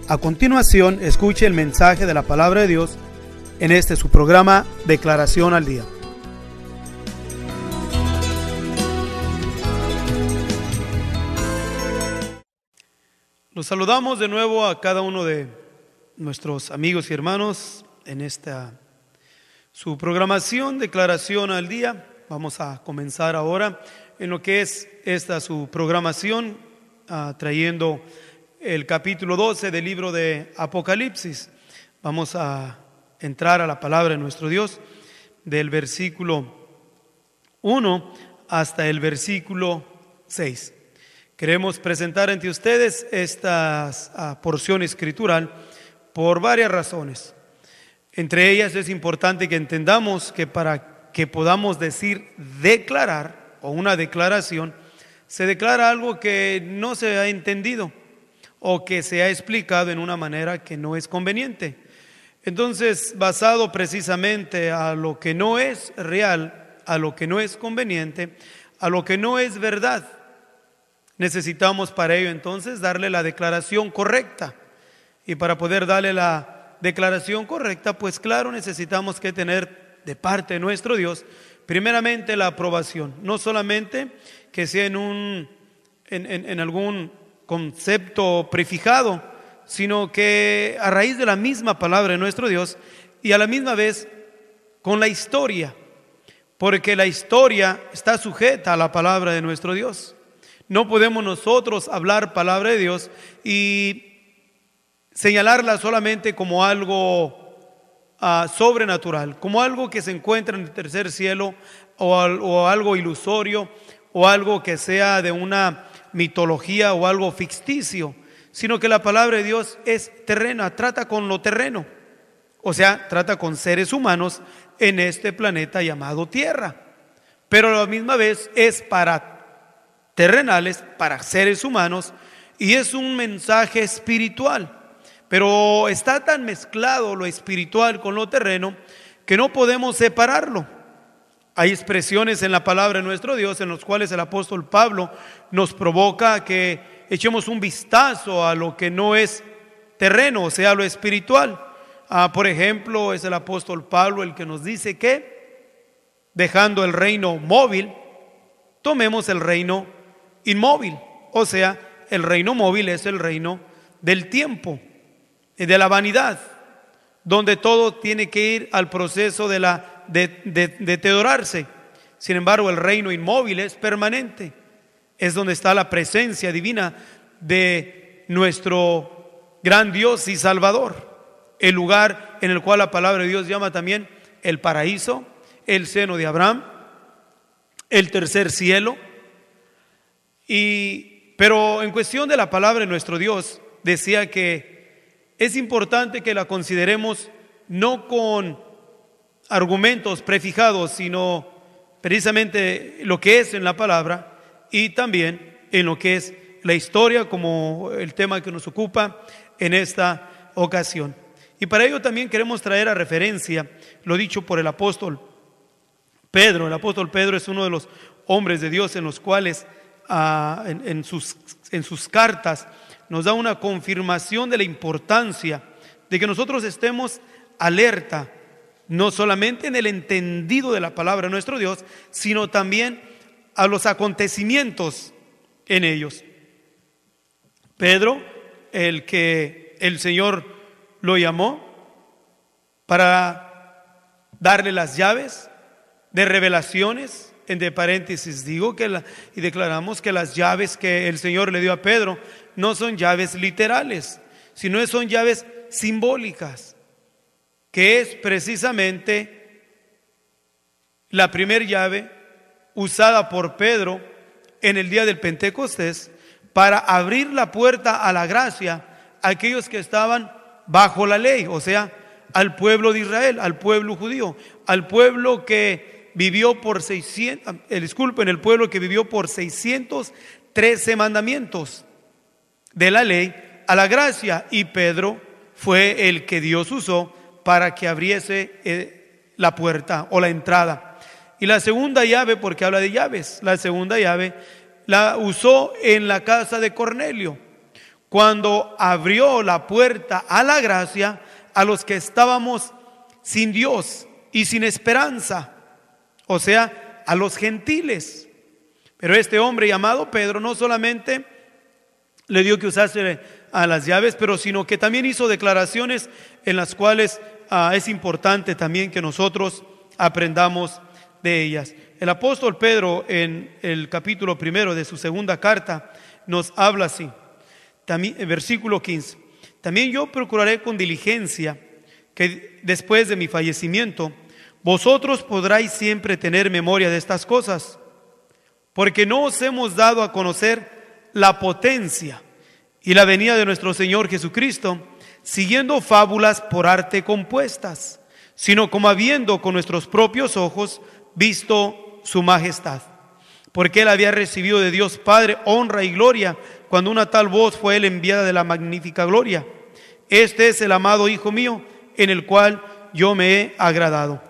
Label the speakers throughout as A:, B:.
A: A continuación, escuche el mensaje de la palabra de Dios en su programa Declaración al Día. Los saludamos de nuevo a cada uno de nuestros amigos y hermanos en su programación Declaración al Día. Vamos a comenzar ahora en lo que es su programación, trayendo el capítulo 12 del libro de Apocalipsis. Vamos a entrar a la palabra de nuestro Dios del versículo 1 hasta el versículo 6. Queremos presentar ante ustedes esta porción escritural por varias razones. Entre ellas es importante que entendamos que para que podamos declarar o una declaración, se declara algo que no se ha entendido o que se ha explicado en una manera que no es conveniente. Entonces, basado precisamente a lo que no es real, a lo que no es conveniente, a lo que no es verdad, necesitamos para ello entonces darle la declaración correcta. Y para poder darle la declaración correcta, pues claro, necesitamos que tener de parte de nuestro Dios, primeramente la aprobación, no solamente que sea en algún concepto prefijado, sino que a raíz de la misma palabra de nuestro Dios y a la misma vez con la historia, porque la historia está sujeta a la palabra de nuestro Dios. No podemos nosotros hablar palabra de Dios y señalarla solamente como algo sobrenatural, como algo que se encuentra en el tercer cielo o algo ilusorio o algo que sea de una mitología o algo ficticio, sino que la palabra de Dios es terrena, trata con lo terreno, o sea, trata con seres humanos en este planeta llamado Tierra, pero a la misma vez es para terrenales, para seres humanos, y es un mensaje espiritual, pero está tan mezclado lo espiritual con lo terreno que no podemos separarlo. Hay expresiones en la palabra de nuestro Dios en los cuales el apóstol Pablo nos provoca que echemos un vistazo a lo que no es terreno, o sea, lo espiritual. Por ejemplo, es el apóstol Pablo el que nos dice que, dejando el reino móvil, tomemos el reino inmóvil. O sea, el reino móvil es el reino del tiempo, de la vanidad, donde todo tiene que ir al proceso de deteriorarse. Sin embargo, el reino inmóvil es permanente, es donde está la presencia divina de nuestro gran Dios y Salvador, el lugar en el cual la palabra de Dios llama también el paraíso, el seno de Abraham, el tercer cielo. Pero en cuestión de la palabra de nuestro Dios, decía que es importante que la consideremos no con argumentos prefijados, sino precisamente lo que es en la palabra y también en lo que es la historia, como el tema que nos ocupa en esta ocasión. Y para ello también queremos traer a referencia lo dicho por el apóstol Pedro. El apóstol Pedro es uno de los hombres de Dios en los cuales en sus cartas nos da una confirmación de la importancia de que nosotros estemos alerta, no solamente en el entendido de la palabra de nuestro Dios, sino también a los acontecimientos en ellos. Pedro, el que el Señor lo llamó para darle las llaves de revelaciones, entre paréntesis digo y declaramos que las llaves que el Señor le dio a Pedro no son llaves literales, sino son llaves simbólicas, que es precisamente la primera llave usada por Pedro en el día del Pentecostés para abrir la puerta a la gracia a aquellos que estaban bajo la ley, o sea, al pueblo de Israel, al pueblo judío, al pueblo que vivió por 613 mandamientos de la ley a la gracia, y Pedro fue el que Dios usó para que abriese la puerta o la entrada. Y la segunda llave, porque habla de llaves, la segunda llave la usó en la casa de Cornelio, cuando abrió la puerta a la gracia a los que estábamos sin Dios y sin esperanza, o sea, a los gentiles. Pero este hombre llamado Pedro no solamente le dio que usase a las llaves, pero sino que también hizo declaraciones en las cuales es importante también que nosotros aprendamos de ellas. El apóstol Pedro, en el capítulo 1 de su segunda carta, nos habla así, también, versículo 15: también yo procuraré con diligencia que después de mi fallecimiento vosotros podráis siempre tener memoria de estas cosas, porque no os hemos dado a conocer la potencia y la venida de nuestro Señor Jesucristo, siguiendo fábulas por arte compuestas, sino como habiendo con nuestros propios ojos visto su majestad. Porque él había recibido de Dios Padre honra y gloria, cuando una tal voz fue él enviada de la magnífica gloria: este es el amado Hijo mío, en el cual yo me he agradado.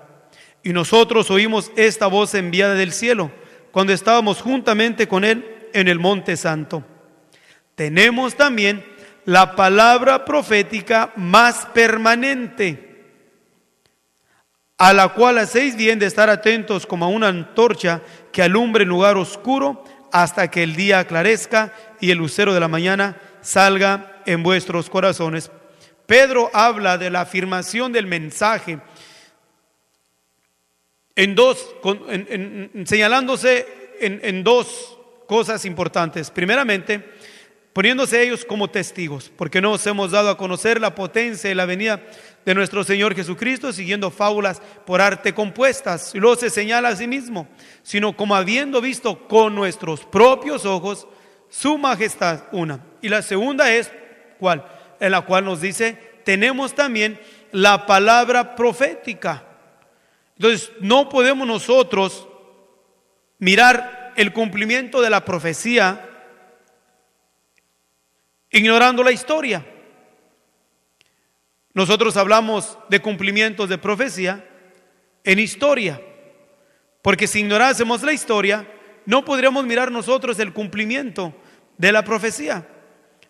A: Y nosotros oímos esta voz enviada del cielo, cuando estábamos juntamente con él en el monte santo. Tenemos también la palabra profética más permanente, a la cual hacéis bien de estar atentos como a una antorcha que alumbre en lugar oscuro hasta que el día aclarezca y el lucero de la mañana salga en vuestros corazones. Pedro habla de la afirmación del mensaje señalándose en dos cosas importantes. Primeramente, poniéndose ellos como testigos, porque no nos hemos dado a conocer la potencia y la venida de nuestro Señor Jesucristo siguiendo fábulas por arte compuestas. Y luego se señala a sí mismo, sino como habiendo visto con nuestros propios ojos su majestad, una. Y la segunda es, ¿cuál? En la cual nos dice, tenemos también la palabra profética. Entonces, no podemos nosotros mirar el cumplimiento de la profecía ignorando la historia. Nosotros hablamos de cumplimientos de profecía en historia, porque si ignorásemos la historia, no podríamos mirar nosotros el cumplimiento de la profecía.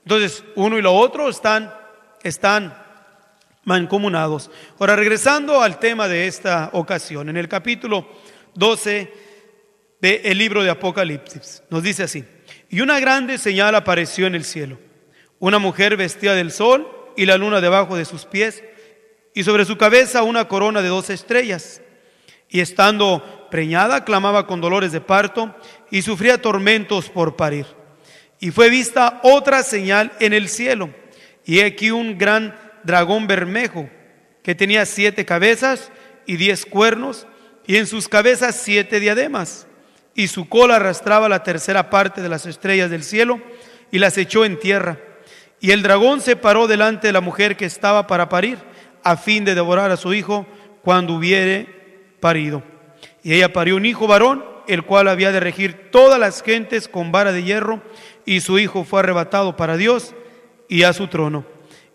A: Entonces, uno y lo otro están mancomunados. Ahora, regresando al tema de esta ocasión, en el capítulo 12 del libro de Apocalipsis, nos dice así: y una grande señal apareció en el cielo, una mujer vestida del sol y la luna debajo de sus pies, y sobre su cabeza una corona de 12 estrellas. Y estando preñada, clamaba con dolores de parto y sufría tormentos por parir. Y fue vista otra señal en el cielo, y he aquí un gran dragón bermejo, que tenía 7 cabezas y 10 cuernos, y en sus cabezas 7 diademas, y su cola arrastraba la tercera parte de las estrellas del cielo, y las echó en tierra. Y el dragón se paró delante de la mujer que estaba para parir, a fin de devorar a su hijo cuando hubiere parido. Y ella parió un hijo varón, el cual había de regir todas las gentes con vara de hierro, y su hijo fue arrebatado para Dios y a su trono.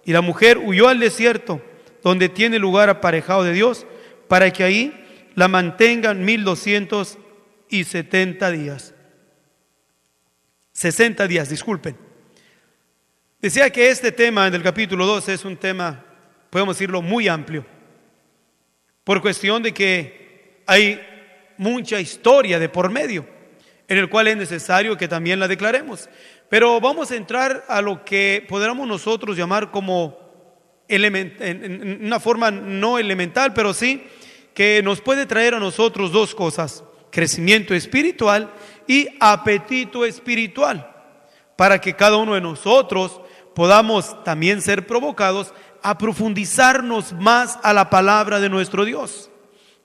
A: Y la mujer huyó al desierto, donde tiene lugar aparejado de Dios, para que ahí la mantengan 1270 días. 60 días, disculpen. Decía que este tema del capítulo 12 es un tema, podemos decirlo, muy amplio, por cuestión de que hay mucha historia de por medio, en el cual es necesario que también la declaremos. Pero vamos a entrar a lo que podríamos nosotros llamar como en una forma no elemental, pero sí que nos puede traer a nosotros dos cosas: crecimiento espiritual y apetito espiritual, para que cada uno de nosotros podamos también ser provocados a profundizarnos más a la palabra de nuestro Dios,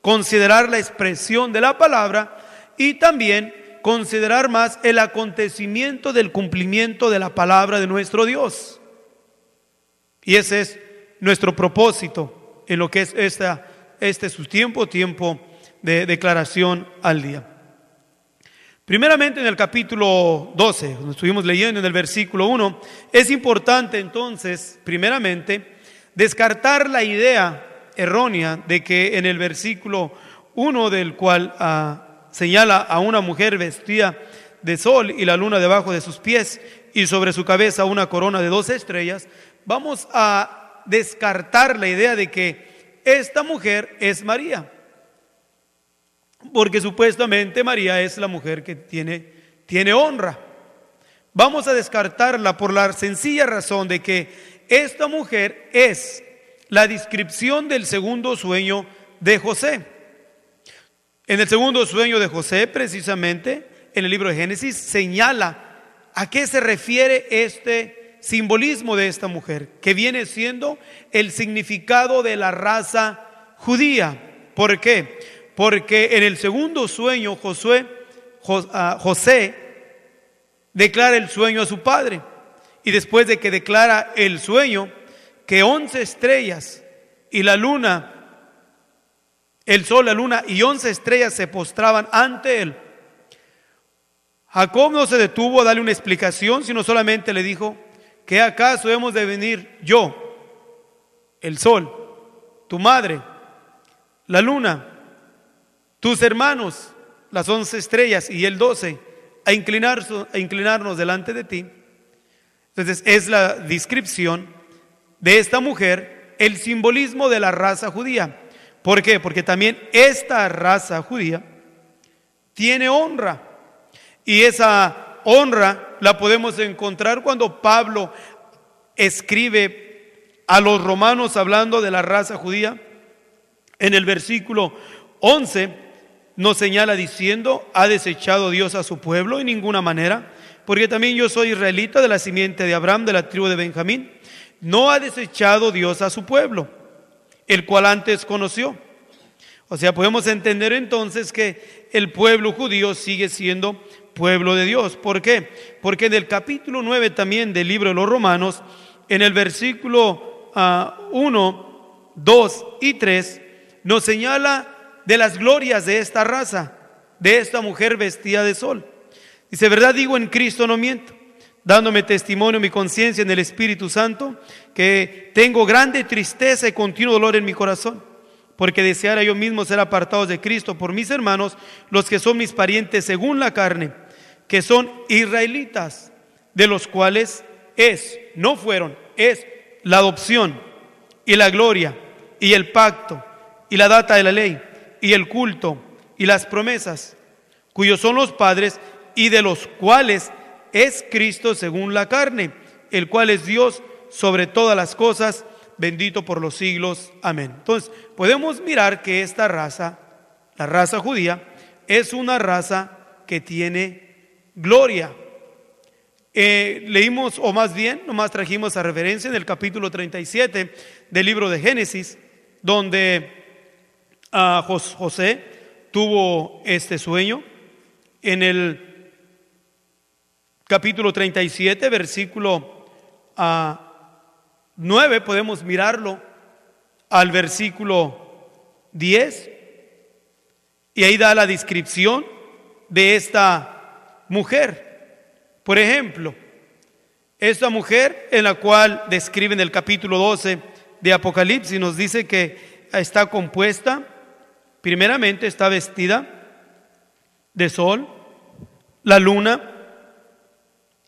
A: considerar la expresión de la palabra y también considerar más el acontecimiento del cumplimiento de la palabra de nuestro Dios. Y ese es nuestro propósito en lo que es este su tiempo de declaración al día. Primeramente, en el capítulo 12, donde estuvimos leyendo en el versículo 1, es importante entonces, primeramente, descartar la idea errónea de que en el versículo 1, del cual señala a una mujer vestida de sol y la luna debajo de sus pies, y sobre su cabeza una corona de 12 estrellas, vamos a descartar la idea de que esta mujer es María, porque supuestamente María es la mujer que tiene honra. Vamos a descartarla por la sencilla razón de que esta mujer es la descripción del segundo sueño de José. En el segundo sueño de José, precisamente, en el libro de Génesis, señala a qué se refiere este simbolismo de esta mujer, que viene siendo el significado de la raza judía. ¿Por qué? Porque en el segundo sueño José declara el sueño a su padre, y después de que declara el sueño, que 11 estrellas y la luna, el sol, la luna y 11 estrellas se postraban ante él, Jacob no se detuvo a darle una explicación, sino solamente le dijo: ¿qué acaso hemos de venir yo, el sol, tu madre, la luna, tus hermanos, las 11 estrellas y el 12, a inclinarnos delante de ti? Entonces es la descripción de esta mujer, el simbolismo de la raza judía. ¿Por qué? Porque también esta raza judía tiene honra, y esa honra la podemos encontrar cuando Pablo escribe a los romanos hablando de la raza judía. En el versículo 11 nos señala diciendo: ¿ha desechado Dios a su pueblo? En ninguna manera, porque también yo soy israelita, de la simiente de Abraham, de la tribu de Benjamín. No ha desechado Dios a su pueblo, el cual antes conoció. O sea, podemos entender entonces que el pueblo judío sigue siendo pueblo de Dios. ¿Por qué? Porque en el capítulo 9 también del libro de los Romanos, en el versículo 1, 2 y 3, nos señala de las glorias de esta raza, de esta mujer vestida de sol. Dice: verdad digo en Cristo, no miento, dándome testimonio mi conciencia en el Espíritu Santo, que tengo grande tristeza y continuo dolor en mi corazón, porque deseara yo mismo ser apartados de Cristo por mis hermanos, los que son mis parientes según la carne, que son israelitas, de los cuales es la adopción y la gloria y el pacto y la data de la ley y el culto y las promesas, cuyos son los padres, y de los cuales es Cristo según la carne, el cual es Dios sobre todas las cosas, bendito por los siglos. Amén. Entonces podemos mirar que esta raza, la raza judía, es una raza que tiene gloria. Leímos, o más bien, nomás trajimos a referencia en el capítulo 37 del libro de Génesis, donde José tuvo este sueño. En el capítulo 37, versículo 9, podemos mirarlo al versículo 10, y ahí da la descripción de esta mujer. Por ejemplo, esta mujer en la cual describe en el capítulo 12 de Apocalipsis, nos dice que está compuesta, primeramente está vestida de sol, la luna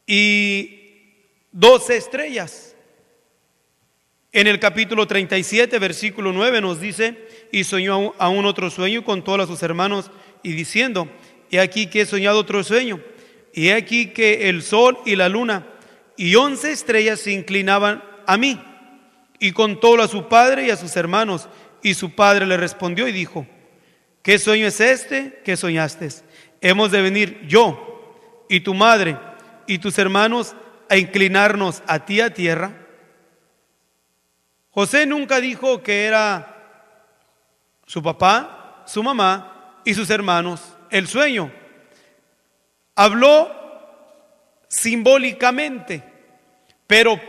A: y 12 estrellas. En el capítulo 37, versículo 9 nos dice: y soñó aún otro sueño con todos sus hermanos, y diciendo: he aquí que he soñado otro sueño, y he aquí que el sol y la luna y 11 estrellas se inclinaban a mí. Y contó a su padre y a sus hermanos, y su padre le respondió y dijo: ¿qué sueño es este que soñaste? Hemos de venir yo y tu madre y tus hermanos a inclinarnos a ti a tierra. José nunca dijo que era su papá, su mamá y sus hermanos el sueño. Habló simbólicamente, pero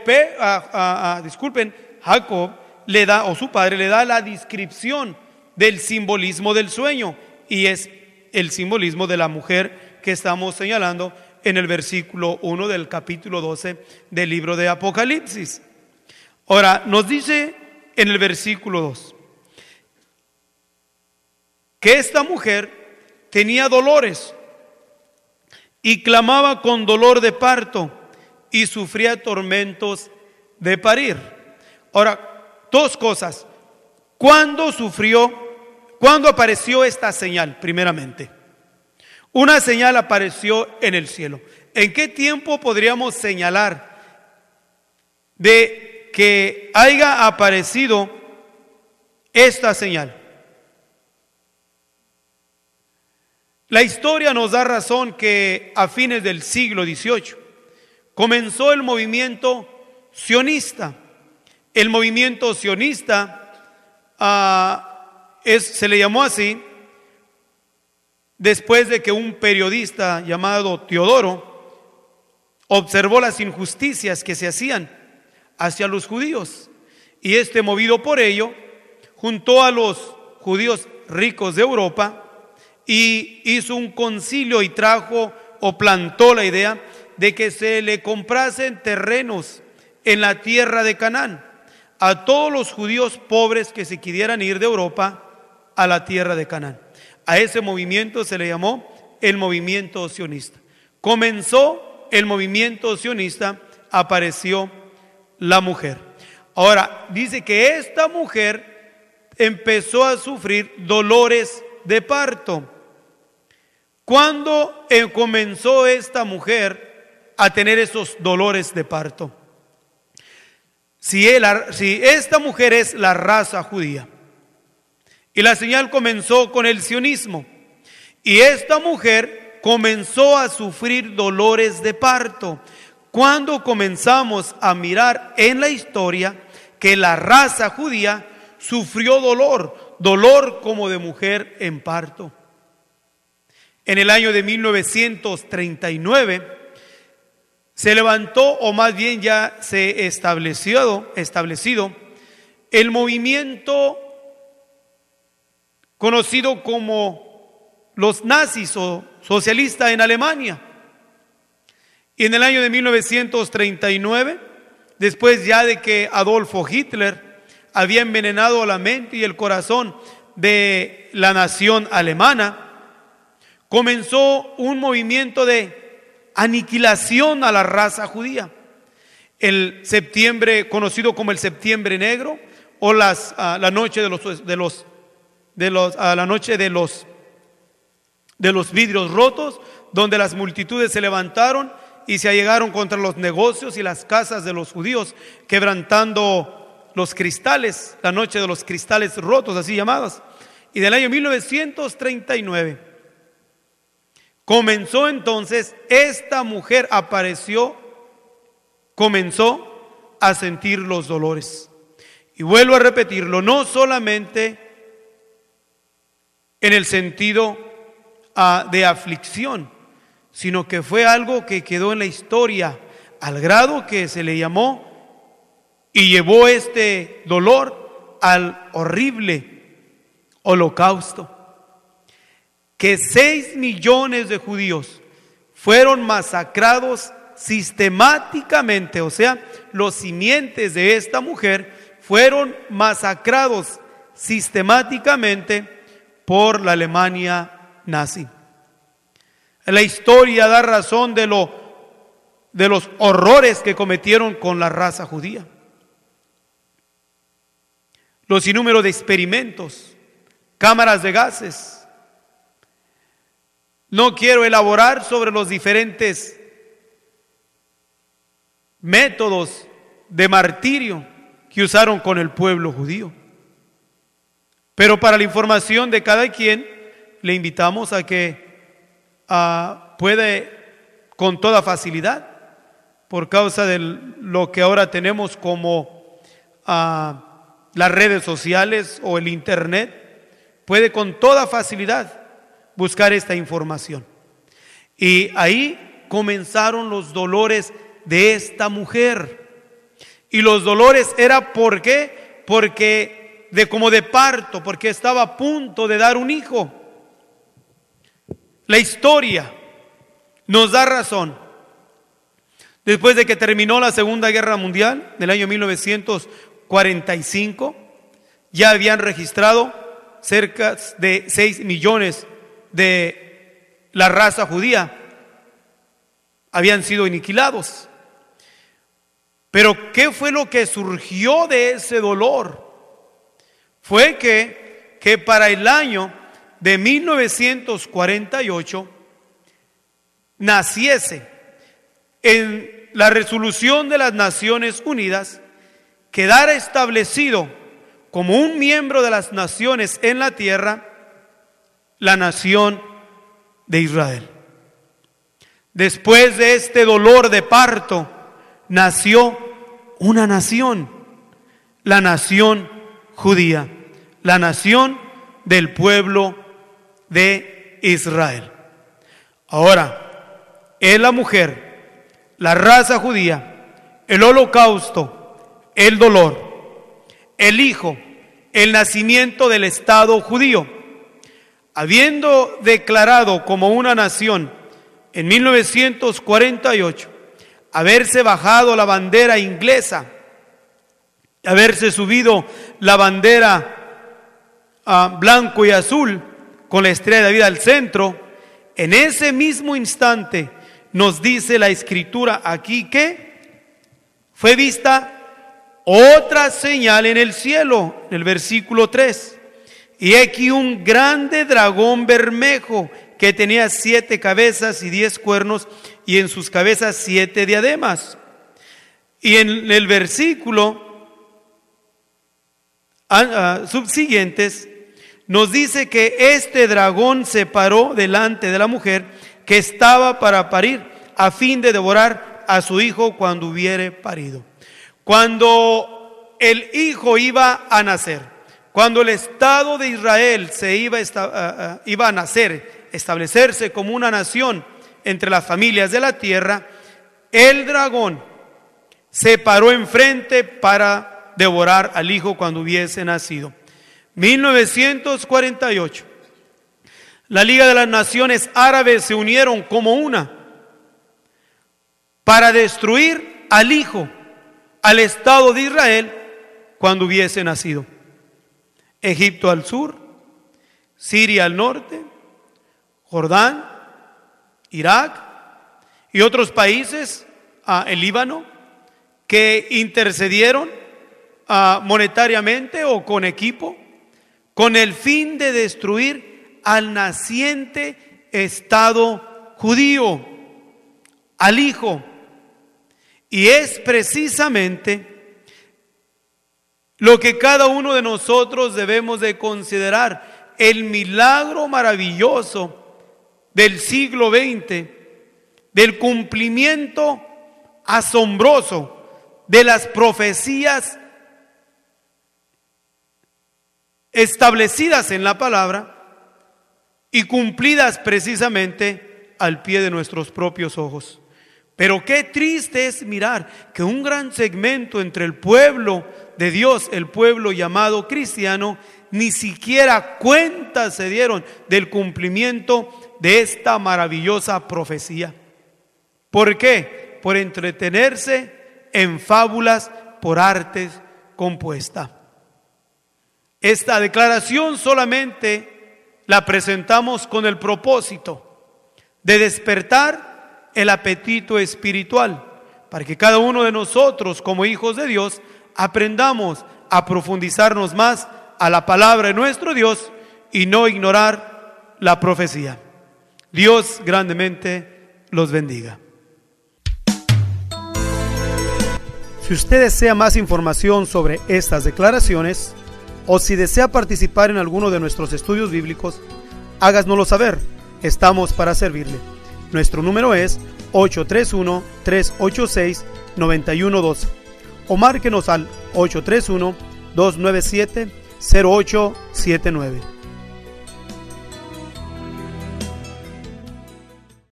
A: Jacob le da, o su padre le da, la descripción del simbolismo del sueño, y es el simbolismo de la mujer que estamos señalando en el versículo 1 del capítulo 12 del libro de Apocalipsis. Ahora, nos dice en el versículo 2 que esta mujer tenía dolores y clamaba con dolor de parto y sufría tormentos de parir. Ahora, dos cosas. ¿Cuándo apareció esta señal? Primeramente, una señal apareció en el cielo. ¿En qué tiempo podríamos señalar de que haya aparecido esta señal? La historia nos da razón que a fines del siglo XVIII comenzó el movimiento sionista. El movimiento sionista se le llamó así después de que un periodista llamado Teodoro observó las injusticias que se hacían hacia los judíos, y movido por ello, juntó a los judíos ricos de Europa y hizo un concilio y trajo o plantó la idea de que se le comprasen terrenos en la tierra de Canaán a todos los judíos pobres que se quisieran ir de Europa a la tierra de Canaán. A ese movimiento se le llamó el movimiento sionista. Comenzó el movimiento sionista, apareció la mujer. Ahora, dice que esta mujer empezó a sufrir dolores de parto. ¿Cuándo comenzó esta mujer a tener esos dolores de parto? Si esta mujer es la raza judía, y la señal comenzó con el sionismo, y esta mujer comenzó a sufrir dolores de parto, cuando comenzamos a mirar en la historia que la raza judía sufrió dolor como de mujer en parto. En el año de 1939 se levantó, o más bien ya se establecido el movimiento conocido como los nazis o socialistas en Alemania. Y en el año de 1939, después ya de que Adolfo Hitler había envenenado la mente y el corazón de la nación alemana, comenzó un movimiento de aniquilación a la raza judía. El septiembre, conocido como el Septiembre Negro, o la noche de los vidrios rotos, donde las multitudes se levantaron y se allegaron contra los negocios y las casas de los judíos, quebrantando los cristales, la noche de los cristales rotos, así llamadas. Y del año 1939 comenzó entonces, esta mujer comenzó a sentir los dolores. Y vuelvo a repetirlo, no solamente en el sentido de aflicción, sino que fue algo que quedó en la historia, al grado que se le llamó y llevó este dolor al horrible holocausto. Que 6 millones de judíos fueron masacrados sistemáticamente, o sea, los simientes de esta mujer fueron masacrados sistemáticamente por la Alemania nazi. La historia da razón de los horrores que cometieron con la raza judía. Los sinnúmeros de experimentos, cámaras de gases. No quiero elaborar sobre los diferentes métodos de martirio que usaron con el pueblo judío. Pero para la información de cada quien, le invitamos a que puede con toda facilidad, por causa de lo que ahora tenemos como las redes sociales o el internet, puede con toda facilidad buscar esta información. Y ahí comenzaron los dolores de esta mujer. Y los dolores era ¿por qué? Porque como de parto, porque estaba a punto de dar un hijo. La historia nos da razón. Después de que terminó la Segunda Guerra Mundial, del año 1945, ya habían registrado cerca de 6 millones de la raza judía habían sido aniquilados. Pero ¿qué fue lo que surgió de ese dolor? Fue que para el año de 1948 naciese en la resolución de las Naciones Unidas, quedara establecido como un miembro de las naciones en la tierra, la nación de Israel. Después de este dolor de parto, nació una nación, la nación judía, la nación del pueblo de Israel. Ahora, es la mujer, la raza judía, el holocausto, el dolor, el hijo, el nacimiento del Estado judío. Habiendo declarado como una nación en 1948, haberse bajado la bandera inglesa, haberse subido la bandera blanco y azul con la estrella de David al centro, en ese mismo instante nos dice la Escritura aquí que fue vista otra señal en el cielo, en el versículo 3. Y aquí un grande dragón bermejo que tenía 7 cabezas y 10 cuernos, y en sus cabezas 7 diademas. Y en el versículo subsiguientes nos dice que este dragón se paró delante de la mujer que estaba para parir, a fin de devorar a su hijo cuando hubiere parido. Cuando el hijo iba a nacer, cuando el Estado de Israel se iba a nacer, establecerse como una nación entre las familias de la tierra, el dragón se paró enfrente para devorar al hijo cuando hubiese nacido. 1948, la Liga de las Naciones Árabes se unieron como una para destruir al hijo, al Estado de Israel cuando hubiese nacido. Egipto al sur, Siria al norte, Jordán, Irak y otros países, el Líbano, que intercedieron monetariamente o con equipo, con el fin de destruir al naciente Estado judío, al hijo. Y es precisamente lo que cada uno de nosotros debemos de considerar, el milagro maravilloso del siglo XX, del cumplimiento asombroso de las profecías establecidas en la palabra y cumplidas precisamente al pie de nuestros propios ojos. Pero qué triste es mirar que un gran segmento entre el pueblo de Dios, el pueblo llamado cristiano, ni siquiera cuenta se dieron del cumplimiento de esta maravillosa profecía. ¿Por qué? Por entretenerse en fábulas por artes compuestas. Esta declaración solamente la presentamos con el propósito de despertar el apetito espiritual, para que cada uno de nosotros como hijos de Dios aprendamos a profundizarnos más a la palabra de nuestro Dios y no ignorar la profecía. Dios grandemente los bendiga. Si usted desea más información sobre estas declaraciones o si desea participar en alguno de nuestros estudios bíblicos, háganoslo saber. Estamos para servirle. Nuestro número es 831-386-9112 o márquenos al 831-297-0879.